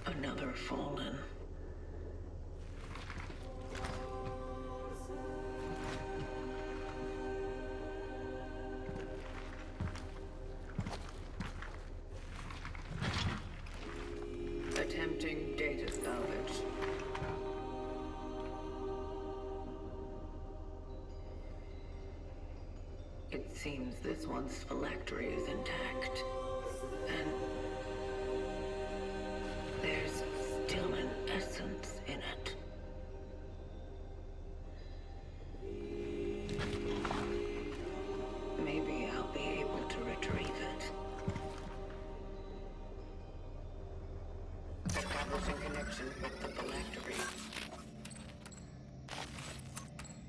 Another fallen. Attempting data salvage. It seems this one's phylactery is intact. And there's still an essence in it. Maybe I'll be able to retrieve it. Establishing connection with the phylactery.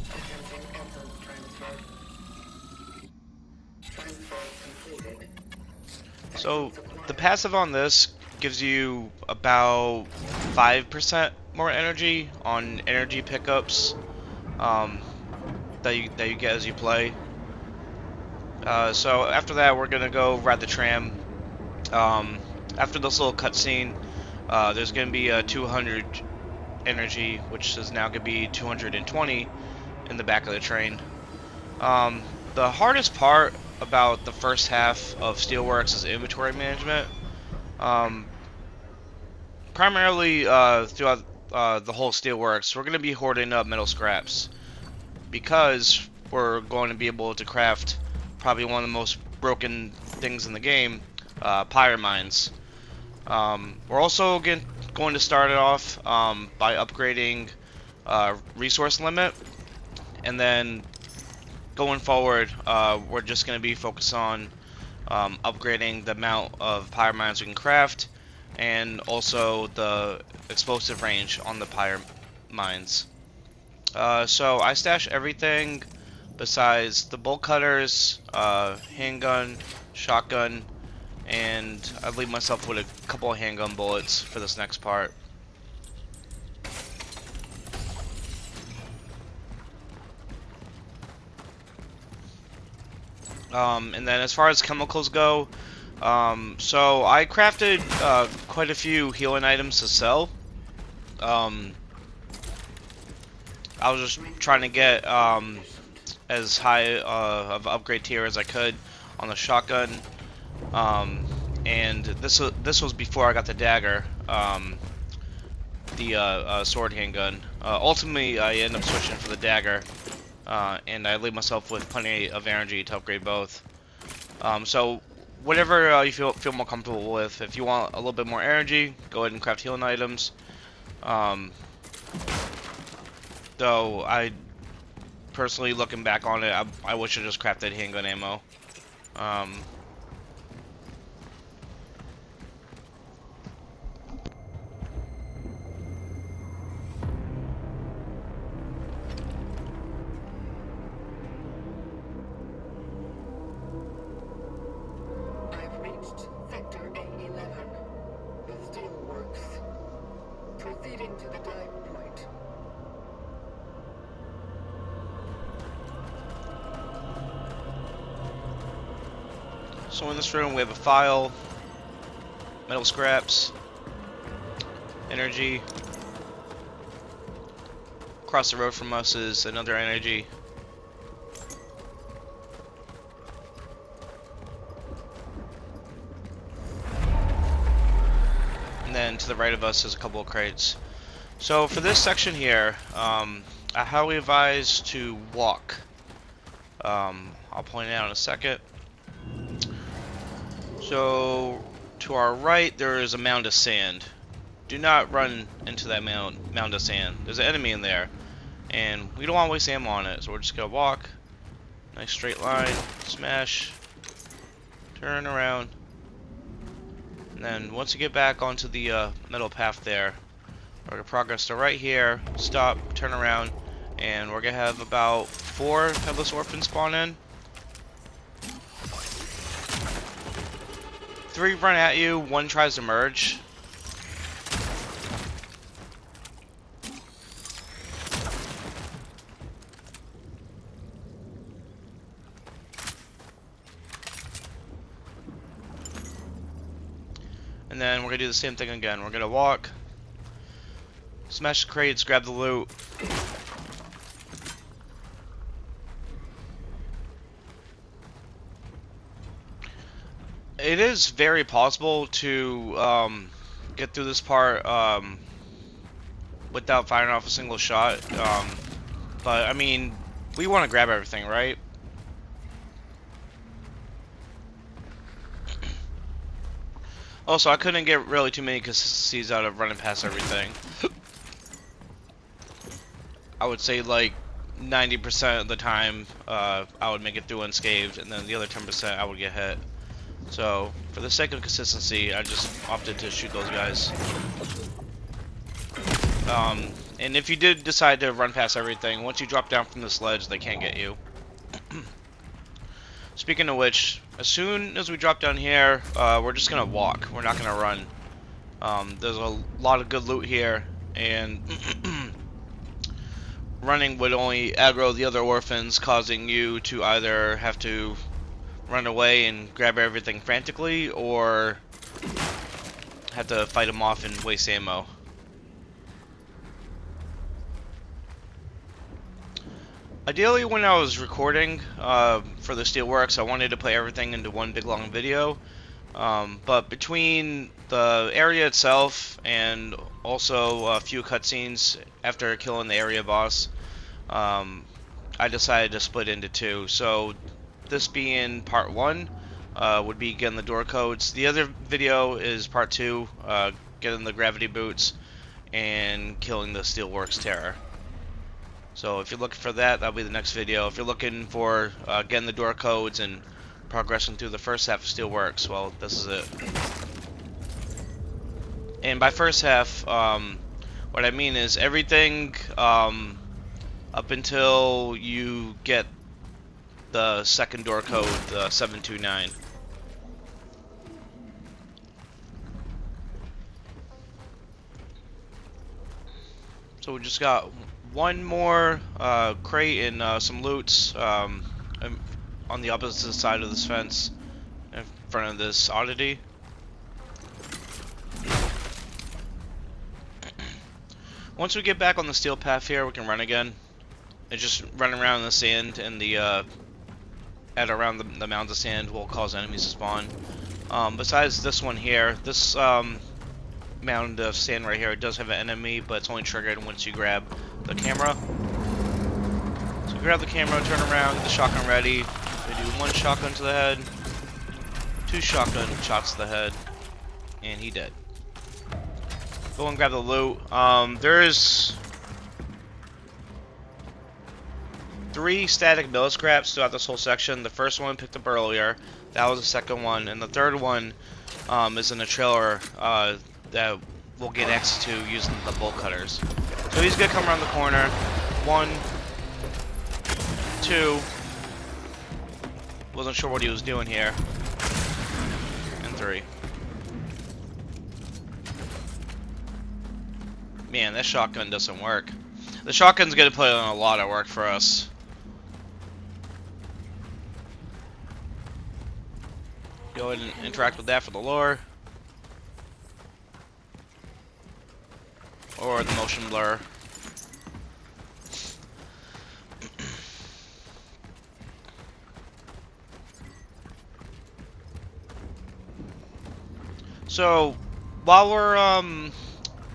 Attempting essence transfer. Transfer completed. So the passive on this gives you about 5% more energy on energy pickups that you get as you play. So after that, we're gonna go ride the tram. After this little cutscene, there's gonna be a 200 energy, which is now gonna be 220 in the back of the train. The hardest part about the first half of Steelworks is inventory management. Um, Primarily throughout the whole Steelworks, we're going to be hoarding up metal scraps because we're going to be able to craft probably one of the most broken things in the game, pyre mines. We're also going to start it off by upgrading resource limit, and then going forward, we're just going to be focused on upgrading the amount of pyre mines we can craft, and also the explosive range on the pyre mines. So I stash everything besides the bolt cutters, handgun, shotgun, and I leave myself with a couple of handgun bullets for this next part. And then as far as chemicals go, so I crafted quite a few healing items to sell. I was just trying to get as high of upgrade tier as I could on the shotgun, and this was before I got the dagger, the sword handgun. Ultimately, I ended up switching for the dagger, and I leave myself with plenty of energy to upgrade both. So whatever you feel more comfortable with. If you want a little bit more energy, go ahead and craft healing items. Um, though I personally, looking back on it, I wish I just crafted handgun ammo. Um, I've reached Sector A11. The Steelworks. Proceeding to the dive point. so in this room we have a file, metal scraps, energy. Across the road from us is another energy. And then to the right of us is a couple of crates. So for this section here, I highly advise to walk. I'll point it out in a second. So to our right there is a mound of sand. Do not run into that mound of sand. There's an enemy in there, and we don't want to waste ammo on it. So we're just gonna walk, nice straight line, smash, turn around, and then once you get back onto the metal path there, we're gonna progress to right here, stop, turn around, and we're gonna have about 4 headless orphans spawn in. 3 run at you, 1 tries to merge. And then we're gonna do the same thing again. We're gonna walk, smash the crates, grab the loot. It is very possible to get through this part without firing off a single shot. But I mean, we want to grab everything, right? Also, I couldn't get really too many consistencies out of running past everything. I would say like 90% of the time I would make it through unscathed, and then the other 10% I would get hit. So, for the sake of consistency, I just opted to shoot those guys. And if you did decide to run past everything, once you drop down from the sledge, they can't get you. Speaking of which, as soon as we drop down here, we're just gonna walk. We're not gonna run. There's a lot of good loot here, and running would only aggro the other orphans, causing you to either have to run away and grab everything frantically, or have to fight them off and waste ammo. Ideally, when I was recording for the Steelworks, I wanted to play everything into one big long video. But between the area itself and also a few cutscenes after killing the area boss, I decided to split into two. So this being part one would be getting the door codes. The other video is part two, getting the gravity boots and killing the Steelworks terror. So if you're looking for that, that'll be the next video. If you're looking for getting the door codes and progressing through the first half of Steelworks, well, this is it. And by first half, what I mean is everything up until you get the second door code, the 729. So we just got one more crate and some loots on the opposite side of this fence in front of this oddity. Once we get back on the steel path here, we can run again. And just running around in the sand and the around the mounds of sand will cause enemies to spawn. Besides this one here, this mound of sand right here does have an enemy, but it's only triggered once you grab the camera. So grab the camera, turn around, get the shotgun ready. We do one shotgun to the head, two shotgun shots to the head, and he dead. Go and grab the loot. There's 3 static mill scraps throughout this whole section. The first one picked up earlier. That was the second one, and the third one is in a trailer that we'll get access to using the bolt cutters. So he's gonna come around the corner. 1, 2. Wasn't sure what he was doing here. And 3. Man, that shotgun doesn't work. The shotgun's gonna put in a lot of work for us. Go ahead and interact with that for the lore. Or the motion blur. So, while we're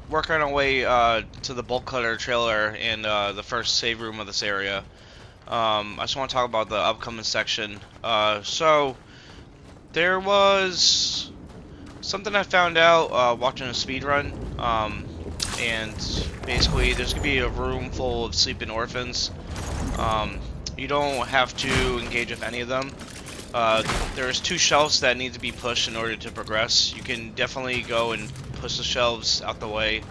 working our way to the bolt cutter trailer and the first save room of this area, I just want to talk about the upcoming section. So, there was something I found out watching a speedrun, and basically there's going to be a room full of sleeping orphans. You don't have to engage with any of them. There's 2 shelves that need to be pushed in order to progress. You can definitely go and push the shelves out the way,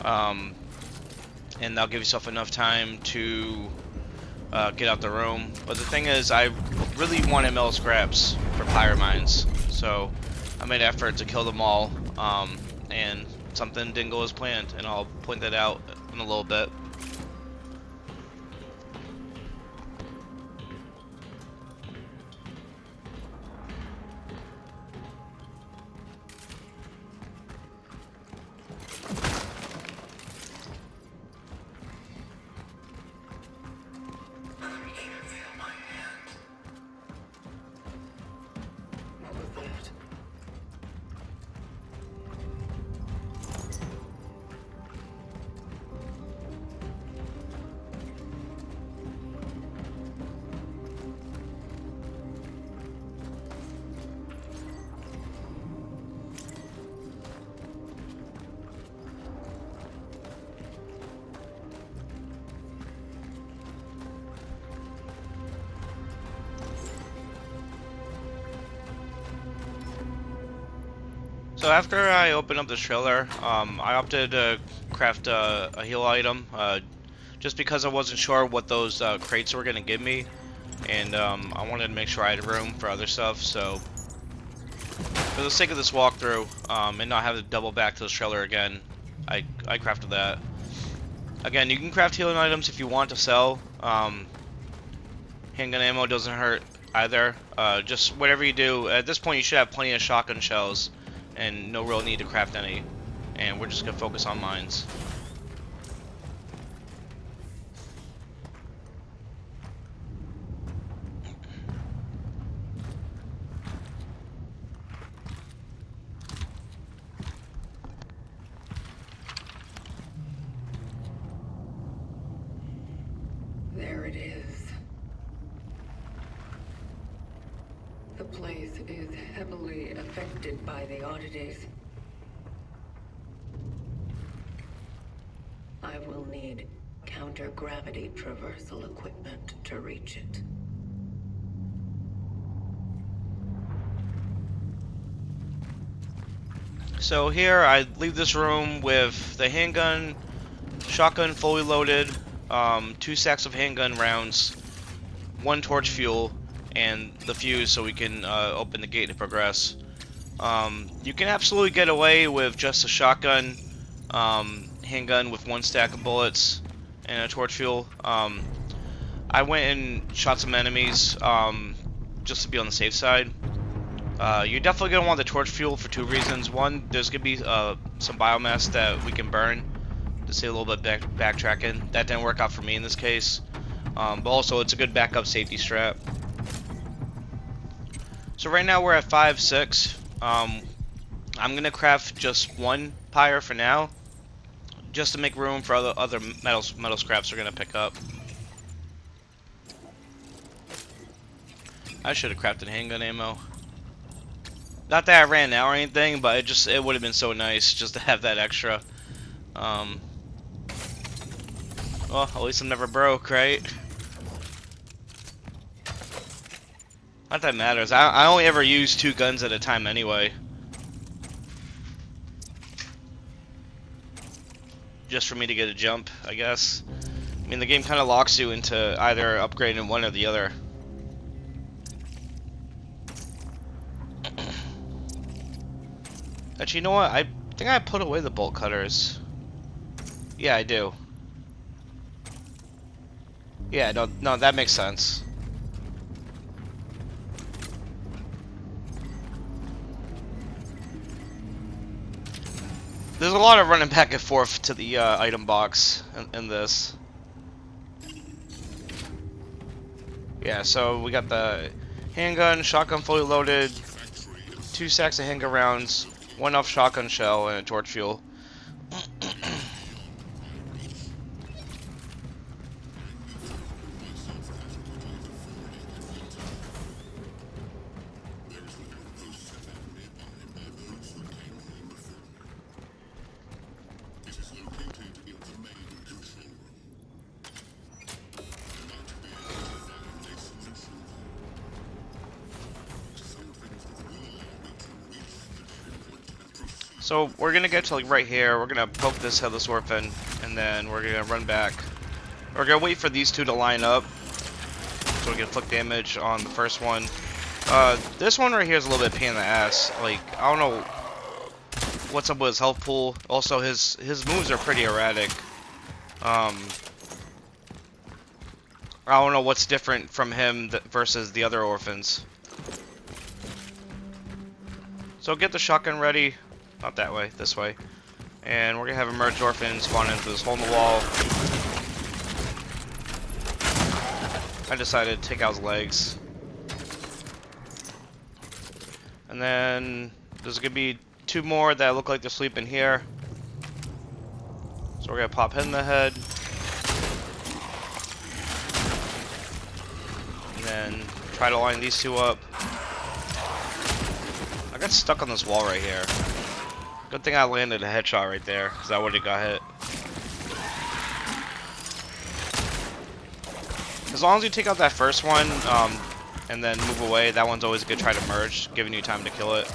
and that'll give yourself enough time to get out the room. But the thing is, I really wanted metal scraps for pyre mines, so I made an effort to kill them all, and something didn't go as planned, and I'll point that out in a little bit. So after I opened up this trailer, I opted to craft a heal item, just because I wasn't sure what those crates were going to give me, and I wanted to make sure I had room for other stuff, so for the sake of this walkthrough, and not have to double back to this trailer again, I crafted that. Again, you can craft healing items if you want to sell. Handgun ammo doesn't hurt either. Just whatever you do, at this point you should have plenty of shotgun shells, and no real need to craft any. And we're just going to focus on mines. There it is. The place is heavily affected by the oddities. I will need counter-gravity traversal equipment to reach it. So here I leave this room with the handgun, shotgun fully loaded, 2 sacks of handgun rounds, 1 torch fuel, and the fuse so we can open the gate to progress. You can absolutely get away with just a shotgun, handgun with 1 stack of bullets and a torch fuel. I went and shot some enemies just to be on the safe side. You're definitely going to want the torch fuel for 2 reasons. One, there's going to be some biomass that we can burn to save a little bit backtracking. That didn't work out for me in this case. But also, it's a good backup safety strap. So right now we're at 5-6. I'm going to craft just 1 pyre for now, just to make room for other metal scraps we're going to pick up. I should have crafted handgun ammo. Not that I ran out or anything, but it would have been so nice just to have that extra. Well, at least I'm never broke, right? Not that matters. I only ever use 2 guns at a time anyway. Just for me to get a jump, I guess. I mean, the game kind of locks you into either upgrading one or the other. Actually, you know what? I think I put away the bolt cutters. Yeah, I do. Yeah, no, that makes sense. There's a lot of running back and forth to the item box in this. Yeah, so we got the handgun, shotgun fully loaded, 2 sacks of handgun rounds, 1 off shotgun shell, and a torch fuel. So we're gonna get to like right here. We're gonna poke this headless orphan, and then we're gonna run back. We're gonna wait for these 2 to line up, so we get flick damage on the first one. This one right here is a little bit pain in the ass. Like, I don't know what's up with his health pool. Also, his moves are pretty erratic. I don't know what's different from him versus the other orphans. So get the shotgun ready. Not that way, this way. And we're gonna have emerged orphans spawn into this hole in the wall. I decided to take out his legs. And then there's gonna be 2 more that look like they're sleeping here. So we're gonna pop him in the head. And then try to line these 2 up. I got stuck on this wall right here. Good thing I landed a headshot right there, because I would have got hit. As long as you take out that first one, and then move away, that one's always a good try to merge, giving you time to kill it.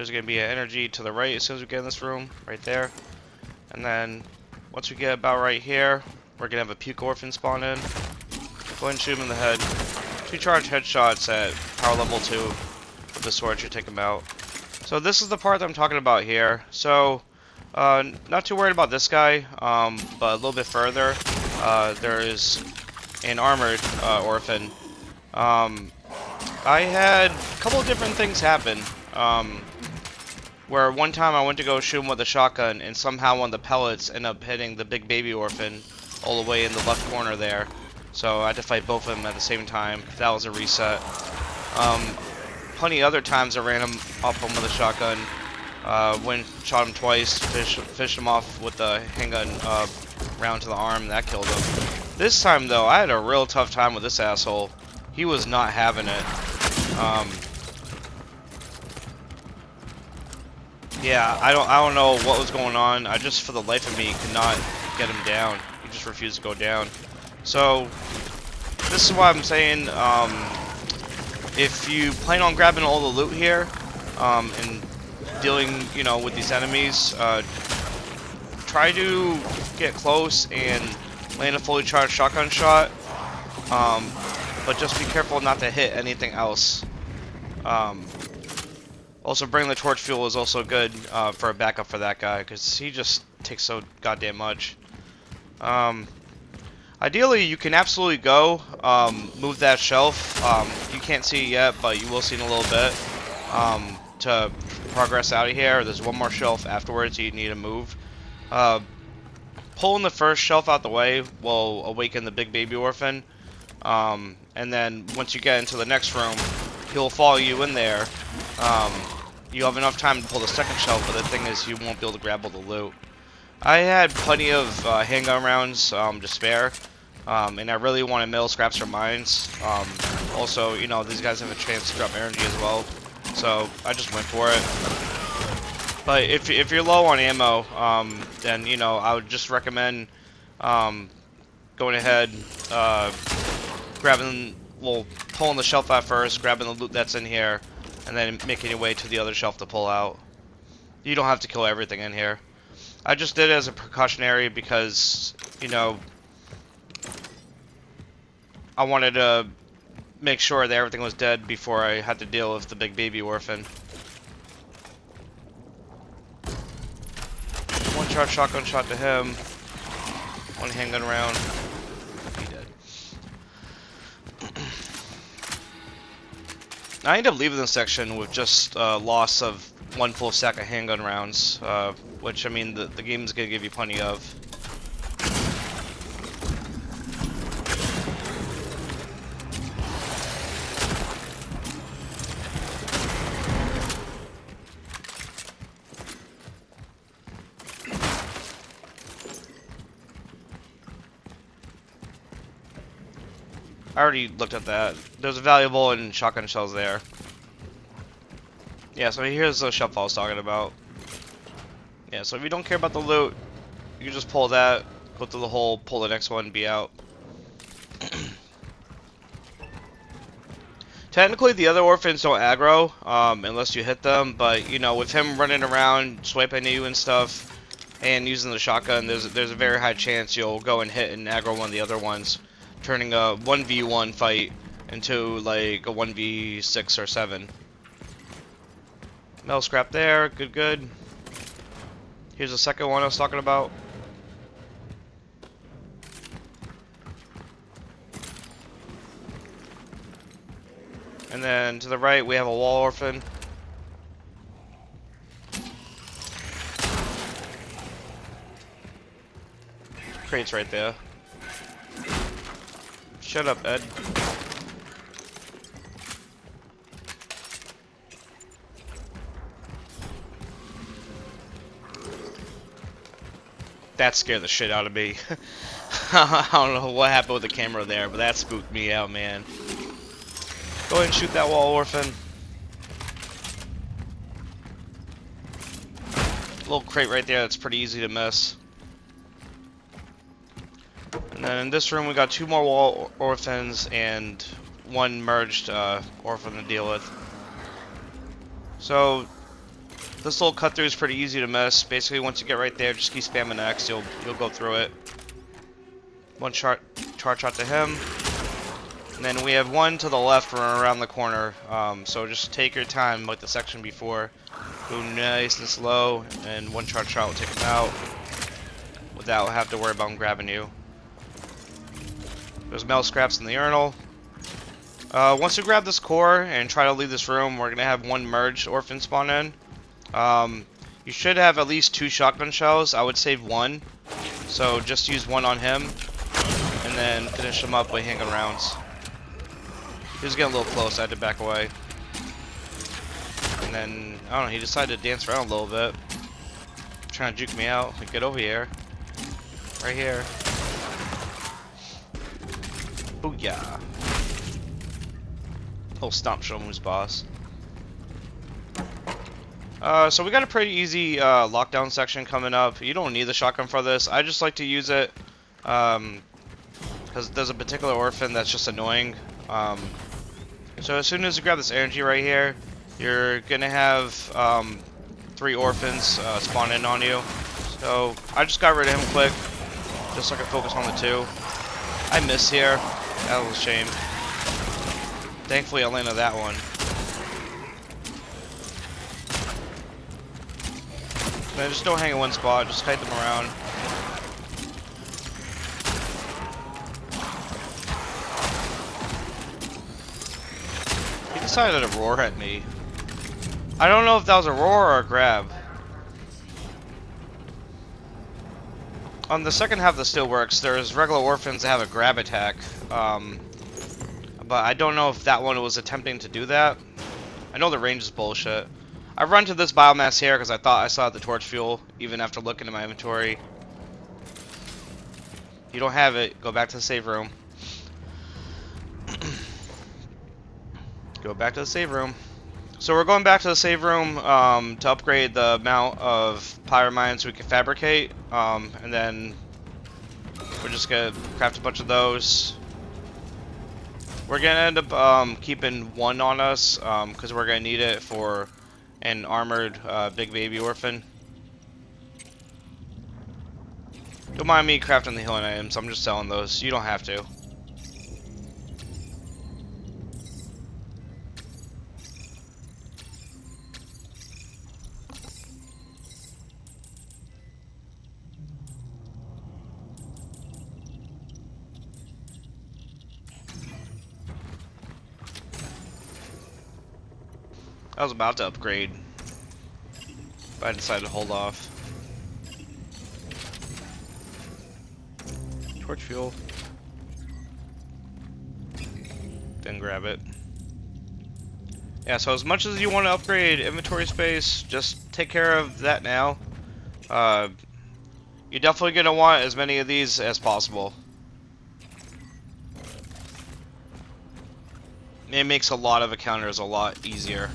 There's going to be an energy to the right as soon as we get in this room, right there. And then once we get about right here, we're going to have a puke orphan spawn in. Go ahead and shoot him in the head. 2 charge headshots at power level 2 with the sword should take him out. So this is the part that I'm talking about here. So not too worried about this guy, but a little bit further, there is an armored orphan. I had a couple of different things happen. Where one time I went to go shoot him with a shotgun, and somehow one of the pellets ended up hitting the big baby orphan all the way in the left corner there. So I had to fight both of them at the same time. That was a reset. Plenty of other times I ran him up him with a shotgun. Shot him twice, fished him off with the handgun round to the arm, and that killed him. This time though, I had a real tough time with this asshole. He was not having it. Yeah, I don't know what was going on. I just, for the life of me, could not get him down. He just refused to go down. So this is why I'm saying, if you plan on grabbing all the loot here, and dealing, you know, with these enemies, try to get close and land a fully charged shotgun shot. But just be careful not to hit anything else. Also, bringing the torch fuel is also good for a backup for that guy, because he just takes so goddamn much. Ideally, you can absolutely go move that shelf. You can't see it yet, but you will see in a little bit to progress out of here. There's one more shelf afterwards you need to move. Pulling the first shelf out the way will awaken the big baby orphan. And then once you get into the next room, he'll follow you in there. You have enough time to pull the second shelf, but the thing is you won't be able to grab all the loot. I had plenty of handgun rounds to spare, and I really wanted metal scraps for mines. Also, you know, these guys have a chance to drop energy as well, so I just went for it. But if you're low on ammo, then, you know, I would just recommend going ahead, pulling the shelf out first, grabbing the loot that's in here, and then making your way to the other shelf to pull out. You don't have to kill everything in here. I just did it as a precautionary because, you know, I wanted to make sure that everything was dead before I had to deal with the big baby orphan. One charge shotgun shot to him. One handgun round. He dead. I ended up leaving this section with just loss of one full stack of handgun rounds, which, I mean, the game's gonna give you plenty of. I already looked at that. There's a valuable and shotgun shells there. Yeah, so here's the shelf I was talking about. Yeah, so if you don't care about the loot, you can just pull that, go through the hole, pull the next one, and be out. Technically, the other orphans don't aggro unless you hit them, but, you know, with him running around, swiping at you and stuff, and using the shotgun, there's a very high chance you'll go and hit and aggro one of the other ones, turning a 1v1 fight into like a 1v6 or 7. Metal scrap there, good. Here's the second one I was talking about. And then to the right we have a wall orphan. Crates right there. Shut up, Ed. That scared the shit out of me. I don't know what happened with the camera there, but that spooked me out, man. Go ahead and shoot that wall orphan. Little crate right there that's pretty easy to miss. And then in this room we got 2 more wall orphans and 1 merged orphan to deal with. So This little cut through is pretty easy to miss. Basically, once you get right there, just keep spamming X. You'll go through it. One charge shot to him, and then we have one to the left around the corner. So just take your time, like the section before. Go nice and slow, and one charge shot will take him out without having to worry about him grabbing you. There's metal scraps in the urinal. Once you grab this core and try to leave this room, we're gonna have one merged orphan spawn in. You should have at least 2 shotgun shells. I would save one, so just use one on him, and then finish him up with handgun rounds. He was getting a little close. I had to back away, and then I don't know. He decided to dance around a little bit, trying to juke me out. Like, get over here, right here. Booyah! Little stomp, show him who's boss. So we got a pretty easy lockdown section coming up. You don't need the shotgun for this. I just like to use it because there's a particular orphan that's just annoying. So as soon as you grab this energy right here, you're gonna have 3 orphans spawn in on you. So I just got rid of him quick, just so I can focus on the 2. I missed here. That was a shame. Thankfully I landed that one. Man, just don't hang in one spot, just kite them around. He decided to roar at me. I don't know if that was a roar or a grab. On the second half of the Steelworks, there's regular orphans that have a grab attack. But I don't know if that one was attempting to do that. I know the range is bullshit. I run to this biomass here because I thought I saw the torch fuel, even after looking at my inventory. You don't have it, go back to the save room. Go back to the save room. So we're going back to the save room to upgrade the amount of pyromines we can fabricate. And then we're just going to craft a bunch of those. We're going to end up keeping one on us because we're going to need it for an armored big baby orphan. Don't mind me crafting the healing items, I'm just selling those. You don't have to. I was about to upgrade, but I decided to hold off. Torch fuel. Then grab it. Yeah, so as much as you want to upgrade inventory space, just take care of that now. You're definitely going to want as many of these as possible. It makes a lot of encounters a lot easier.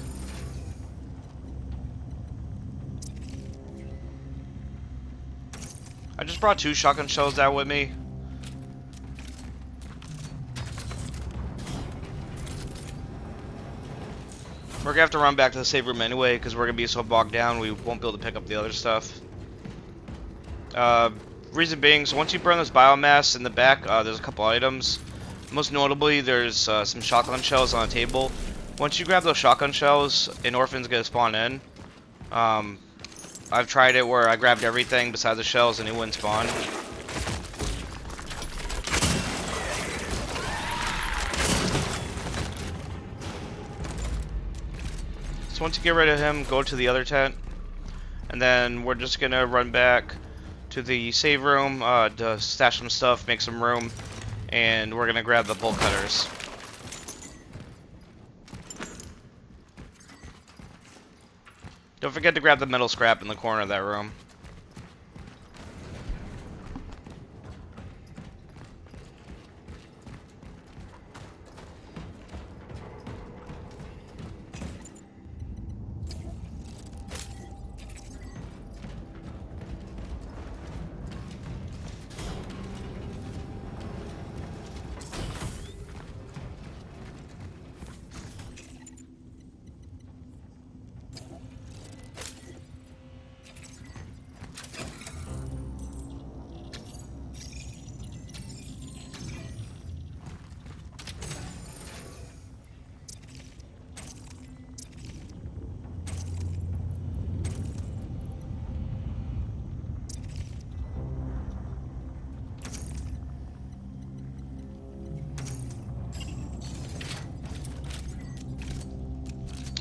I just brought 2 shotgun shells down with me. We're gonna have to run back to the save room anyway because we're gonna be so bogged down we won't be able to pick up the other stuff. Reason being, so once you burn this biomass in the back, there's a couple items. Most notably, there's some shotgun shells on the table. Once you grab those shotgun shells, an orphan's gonna spawn in. I've tried it where I grabbed everything besides the shells and it wouldn't spawn. So once you get rid of him, go to the other tent. And then we're just gonna run back to the save room to stash some stuff, make some room. And we're gonna grab the bolt cutters. Don't forget to grab the metal scrap in the corner of that room.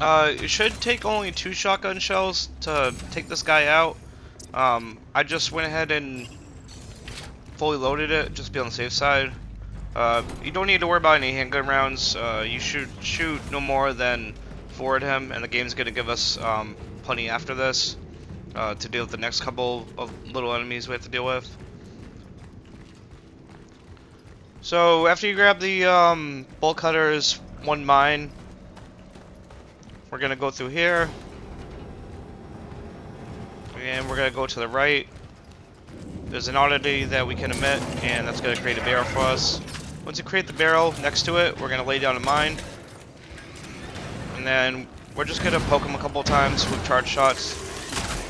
It should take only 2 shotgun shells to take this guy out. I just went ahead and fully loaded it, just to be on the safe side. You don't need to worry about any handgun rounds. You should shoot no more than 4 at him, and the game's gonna give us plenty after this to deal with the next couple of little enemies we have to deal with. So after you grab the bolt cutters, 1 mine, we're gonna go through here, and we're gonna go to the right. There's an oddity that we can emit, and that's gonna create a barrel for us. Once you create the barrel next to it, we're gonna lay down a mine, and then we're just gonna poke him a couple of times with charge shots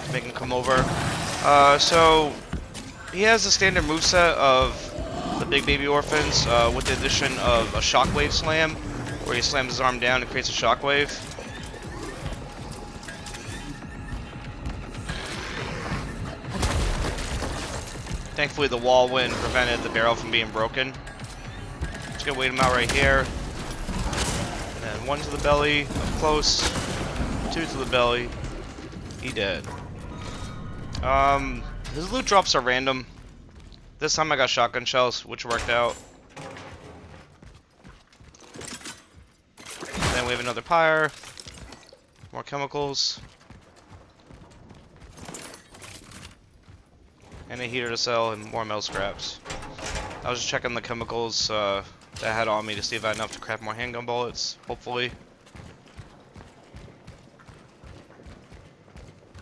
to make him come over. So he has a standard moveset of the big baby orphans, with the addition of a shockwave slam, where he slams his arm down and creates a shockwave. Thankfully, the wall wind prevented the barrel from being broken. Just gonna wait him out right here. And then 1 to the belly, up close. 2 to the belly. He dead. His loot drops are random. This time I got shotgun shells, which worked out. Then we have another pyre. More chemicals. And a heater to sell, and more metal scraps. I was just checking the chemicals that I had on me to see if I had enough to craft more handgun bullets, hopefully.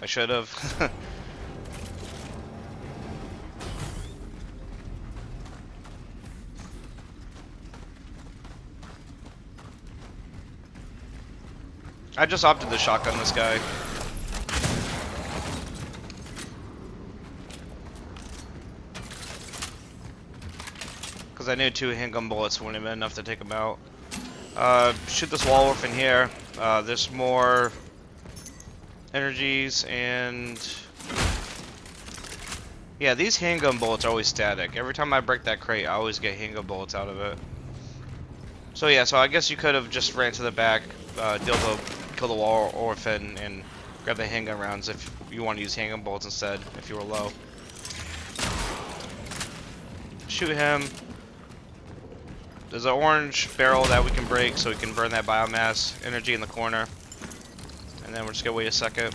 I should have. I just opted to shotgun this guy. Because I knew 2 handgun bullets wouldn't have been enough to take him out. Shoot this wall orphan here. There's more energies, and yeah, these handgun bullets are always static. Every time I break that crate, I always get handgun bullets out of it. So yeah, so I guess you could have just ran to the back, kill the wall orphan, and grab the handgun rounds if you want to use handgun bullets instead, if you were low. Shoot him. There's an orange barrel that we can break so we can burn that biomass energy in the corner. And then we're just gonna wait a second.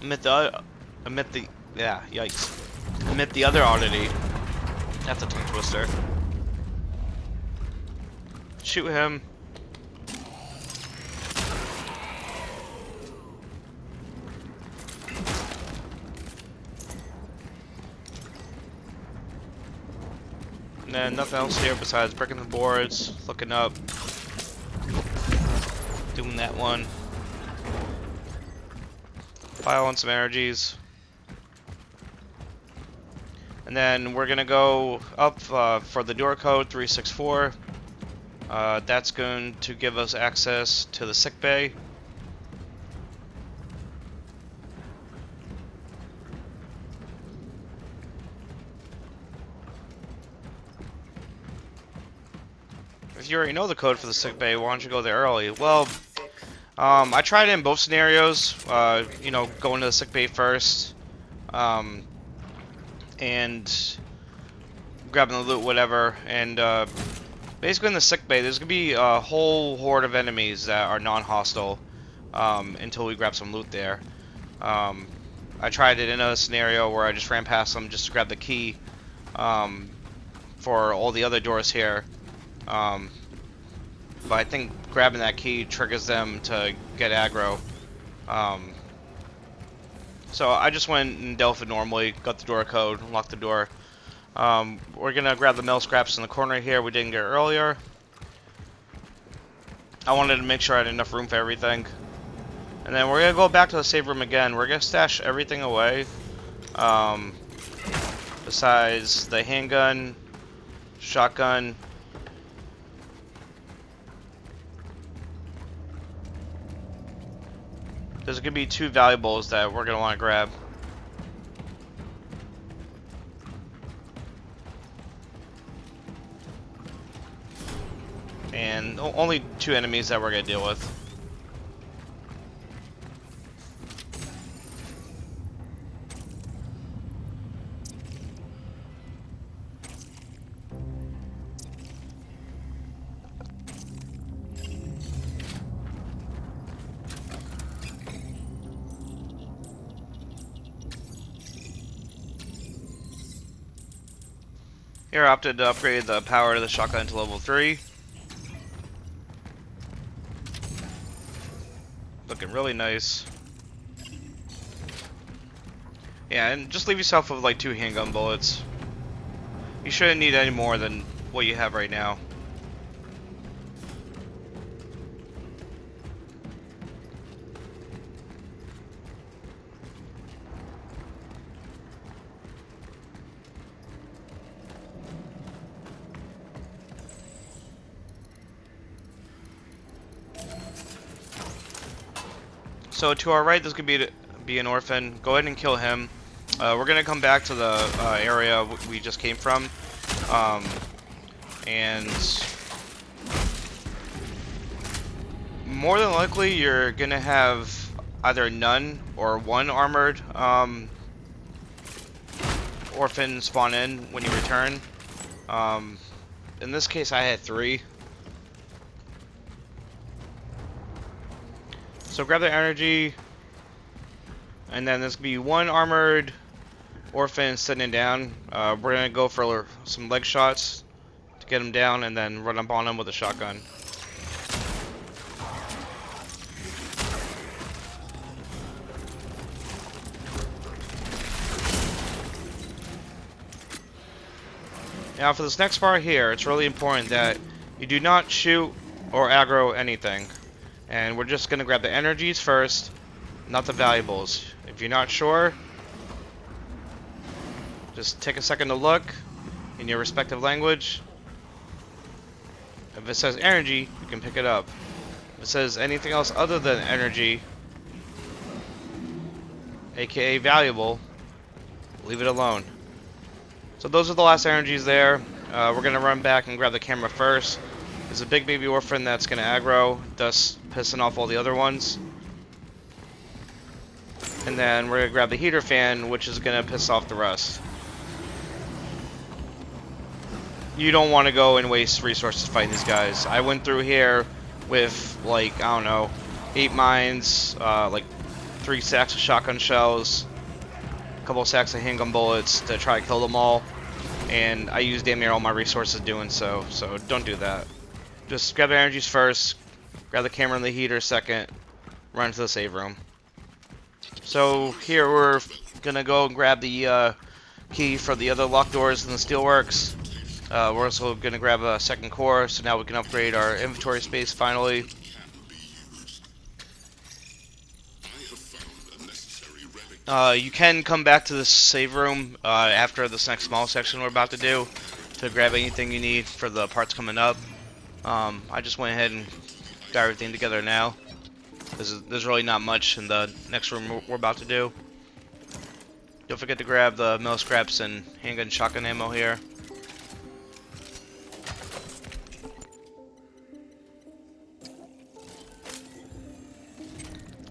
Emit the other oddity. That's a tongue twister. Shoot him. And then nothing else here besides breaking the boards, looking up, doing that one. Pile on some energies. And then we're gonna go up for the door code 364. That's going to give us access to the sick bay. If you already know the code for the sick bay, why don't you go there early? Well, I tried it in both scenarios. You know, going to the sick bay first, and grabbing the loot, whatever. And basically, in the sick bay, there's gonna be a whole horde of enemies that are non-hostile until we grab some loot there. I tried it in a scenario where I just ran past them just to grab the key for all the other doors here. But I think grabbing that key triggers them to get aggro. So I just went and dealt with it normally, got the door code, locked the door. We're gonna grab the metal scraps in the corner here we didn't get earlier. I wanted to make sure I had enough room for everything. And then we're gonna go back to the save room again. We're gonna stash everything away. Besides the handgun, shotgun, There's gonna be 2 valuables that we're gonna want to grab. And only 2 enemies that we're gonna deal with. Here I opted to upgrade the power of the shotgun to level 3. Looking really nice. Yeah, and just leave yourself with like 2 handgun bullets. You shouldn't need any more than what you have right now. So to our right, this could be an orphan. Go ahead and kill him. We're gonna come back to the area we just came from, and more than likely you're gonna have either none or 1 armored orphan spawn in when you return. In this case, I had 3. So grab the energy, and then there's gonna be 1 armored orphan sitting down. We're gonna go for some leg shots to get him down, and then run up on him with a shotgun. Now for this next part here, it's really important that you do not shoot or aggro anything. And we're just gonna grab the energies first, not the valuables. If you're not sure, just take a second to look in your respective language. If it says energy, you can pick it up. If it says anything else other than energy, aka valuable, leave it alone. So those are the last energies there. We're gonna run back and grab the camera first. There's a big baby orphan that's gonna aggro, thus pissing off all the other ones. And then we're gonna grab the heater fan, which is gonna piss off the rest. You don't want to go and waste resources fighting these guys. I went through here with like, I don't know, 8 mines, like 3 sacks of shotgun shells, a couple sacks of handgun bullets to try to kill them all. And I used damn near all my resources doing so don't do that. Just grab the energies first, grab the camera and the heater second, run to the save room. So here we're gonna go and grab the key for the other locked doors in the steelworks. We're also gonna grab a second core, so now we can upgrade our inventory space finally. You can come back to the save room after this next small section we're about to do to grab anything you need for the parts coming up. I just went ahead and got everything together now. There's really not much in the next room we're about to do. Don't forget to grab the metal scraps and handgun shotgun ammo here.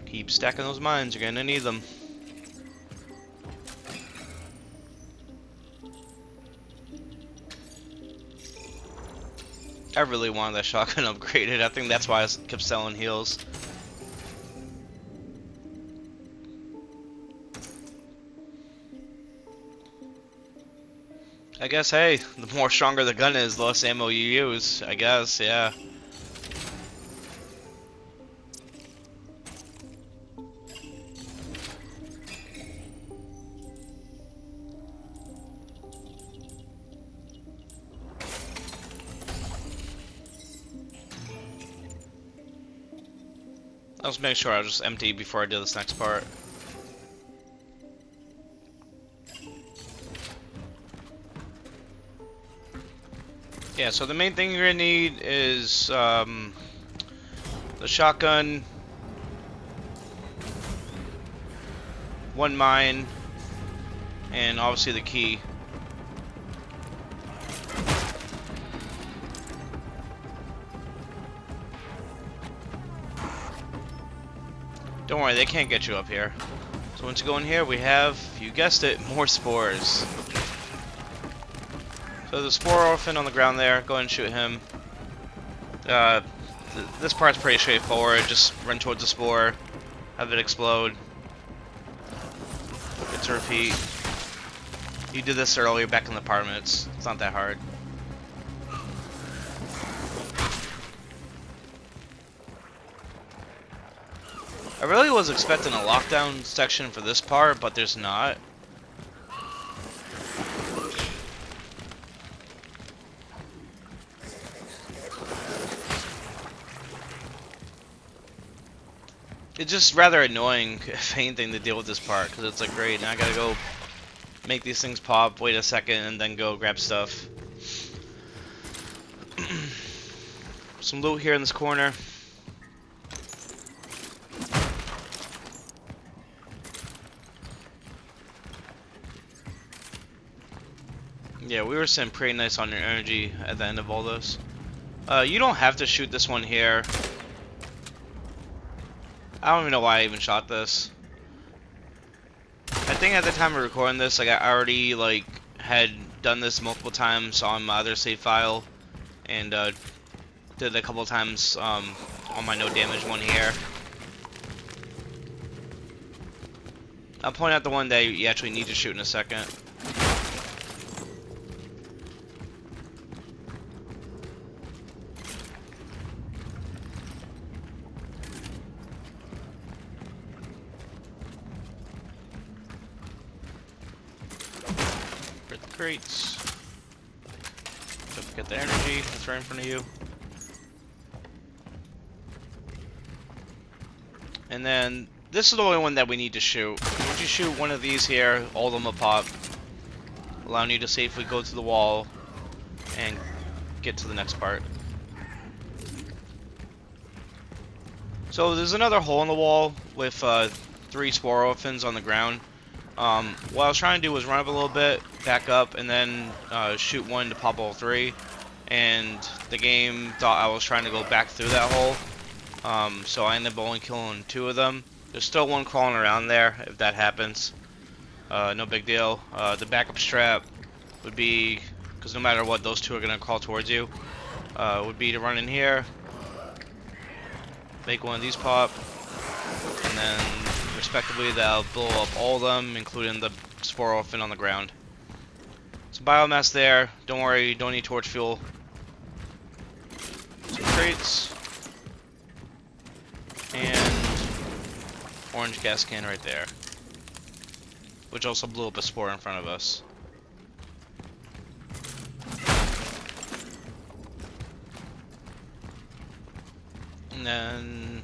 Keep stacking those mines, you're gonna need them. I really wanted that shotgun upgraded. I think that's why I kept selling heals. I guess, hey, the more stronger the gun is, the less ammo you use. I guess, yeah. Let's make sure I just empty before I do this next part. Yeah, so the main thing you're gonna need is the shotgun, one mine, and obviously the key. Don't worry, they can't get you up here. So once you go in here, we have, you guessed it, more spores. So there's a spore orphan on the ground there. Go ahead and shoot him. This part's pretty straightforward. Just run towards the spore, have it explode. Good to repeat. You did this earlier back in the apartments. It's not that hard. I really was expecting a lockdown section for this part, but there's not. It's just rather annoying, if anything, to deal with this part, because it's like, great, now I gotta go make these things pop, wait a second, and then go grab stuff. Some loot here in this corner. Yeah, we were sitting pretty nice on your energy at the end of all this. You don't have to shoot this one here. I don't even know why I even shot this. I think at the time of recording this, like, I already like had done this multiple times on my other save file, and did it a couple times on my no damage one here. I'll point out the one that you actually need to shoot in a second. Crates. Don't forget the energy that's right in front of you. And then this is the only one that we need to shoot. Once you shoot one of these here, all of them will pop, allowing you to safely go to the wall and get to the next part. So there's another hole in the wall with 3 spore orphans on the ground. What I was trying to do was run up a little bit, back up, and then shoot one to pop all 3. And the game thought I was trying to go back through that hole. So I ended up only killing 2 of them. There's still one crawling around there if that happens. No big deal. The backup strat would be, because no matter what, those 2 are going to crawl towards you, would be to run in here, make one of these pop, and then respectively that'll blow up all of them, including the spore orphan on the ground. Some biomass there. Don't worry, you don't need torch fuel. Some crates. And orange gas can right there, which also blew up a spore in front of us. And then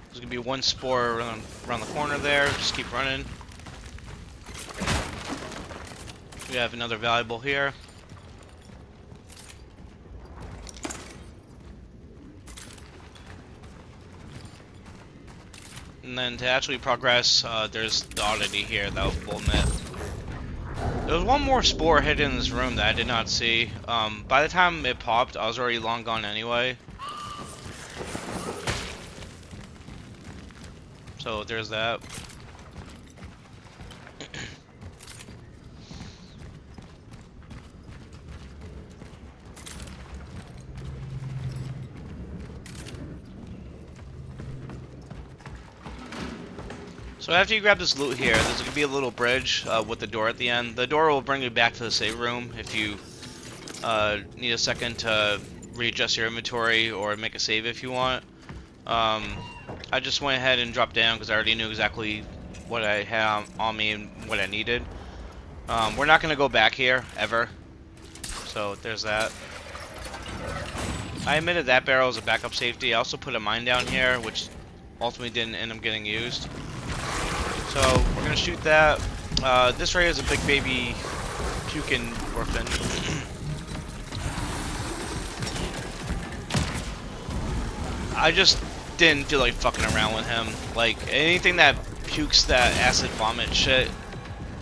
there's gonna be 1 spore around the corner there. Just keep running. We have another valuable here. And then to actually progress, there's the oddity here that will admit. There was 1 more spore hidden in this room that I did not see. By the time it popped, I was already long gone anyway. So there's that. So after you grab this loot here, there's going to be a little bridge with the door at the end. The door will bring you back to the save room if you need a second to readjust your inventory or make a save if you want. I just went ahead and dropped down because I already knew exactly what I had on me and what I needed. We're not going to go back here, ever. So there's that. I admitted that barrel as a backup safety. I also put a mine down here, which ultimately didn't end up getting used. So we're going to shoot that. This right here is a big baby pukin orphan. I just didn't feel like fucking around with him. Like, anything that pukes that acid vomit shit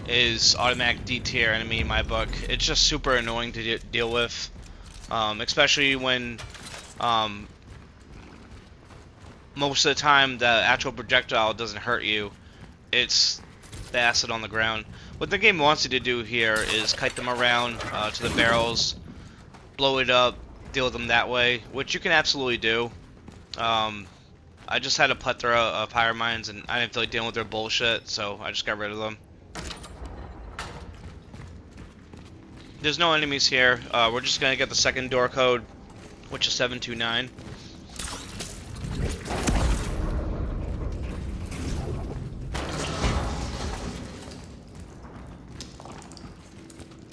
is automatic D tier enemy in my book. It's just super annoying to deal with, especially when most of the time the actual projectile doesn't hurt you. It's the acid on the ground. What the game wants you to do here is kite them around to the barrels, blow it up, deal with them that way, which you can absolutely do. I just had a plethora of higher mines and I didn't feel like dealing with their bullshit, so I just got rid of them. There's no enemies here. We're just gonna get the second door code, which is 729.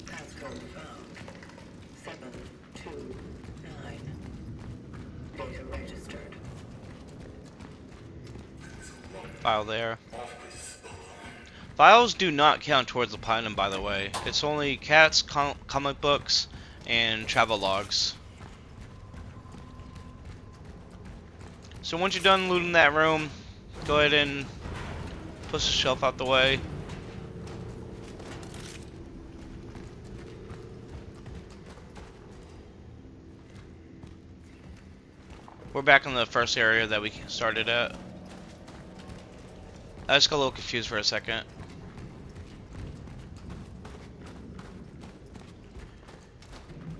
Passcode found. 729. Data registered. File there. Files do not count towards the platinum, by the way. It's only cats, comic books, and travel logs. So once you're done looting that room, go ahead and push the shelf out the way. We're back in the first area that we started at. I just got a little confused for a second.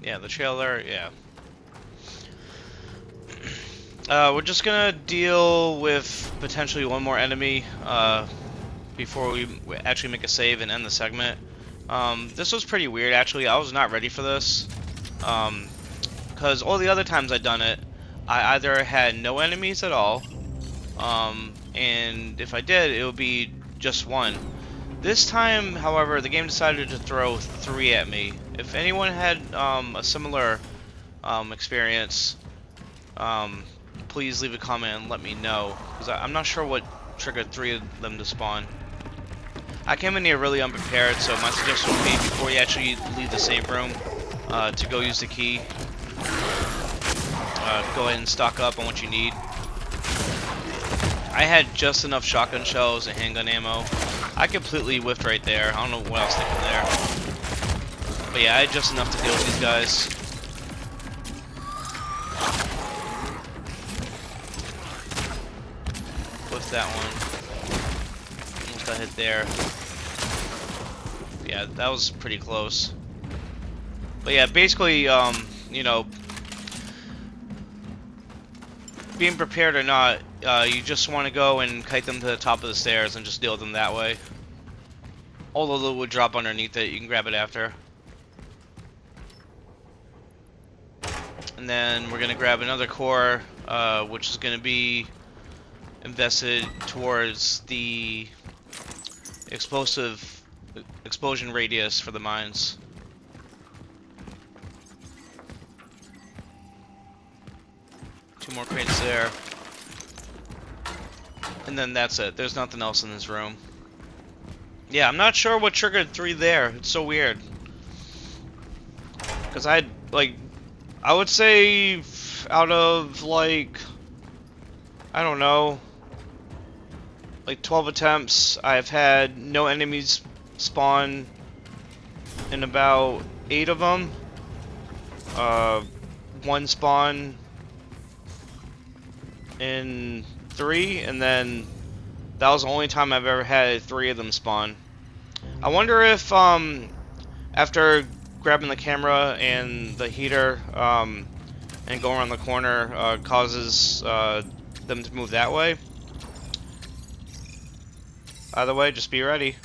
Yeah, the trailer, yeah. We're just gonna deal with potentially one more enemy before we actually make a save and end the segment. This was pretty weird, actually. I was not ready for this. Because all the other times I'd done it, I either had no enemies at all, and if I did, it would be just one. This time, however, the game decided to throw 3 at me. If anyone had a similar experience, please leave a comment and let me know, because I'm not sure what triggered 3 of them to spawn. I came in here really unprepared, so my suggestion would be before you actually leave the save room to go use the key. Go ahead and stock up on what you need. I had just enough shotgun shells and handgun ammo. I completely whiffed right there. I don't know what I was thinking there. But yeah, I had just enough to deal with these guys. Whiffed that one. Almost got hit there. Yeah, that was pretty close. But yeah, basically, you know, being prepared or not, you just want to go and kite them to the top of the stairs and just deal with them that way. All the loot would drop underneath it, you can grab it after. And then we're going to grab another core, which is going to be invested towards the explosion radius for the mines. Two more crates there. And then that's it. There's nothing else in this room. Yeah, I'm not sure what triggered 3 there. It's so weird. Because I would say out of, like, I don't know, like 12 attempts, I've had no enemies spawn in about 8 of them. 1 spawn in 3, and then that was the only time I've ever had 3 of them spawn. I wonder if after grabbing the camera and the heater and going around the corner causes them to move that way. Either way, just be ready.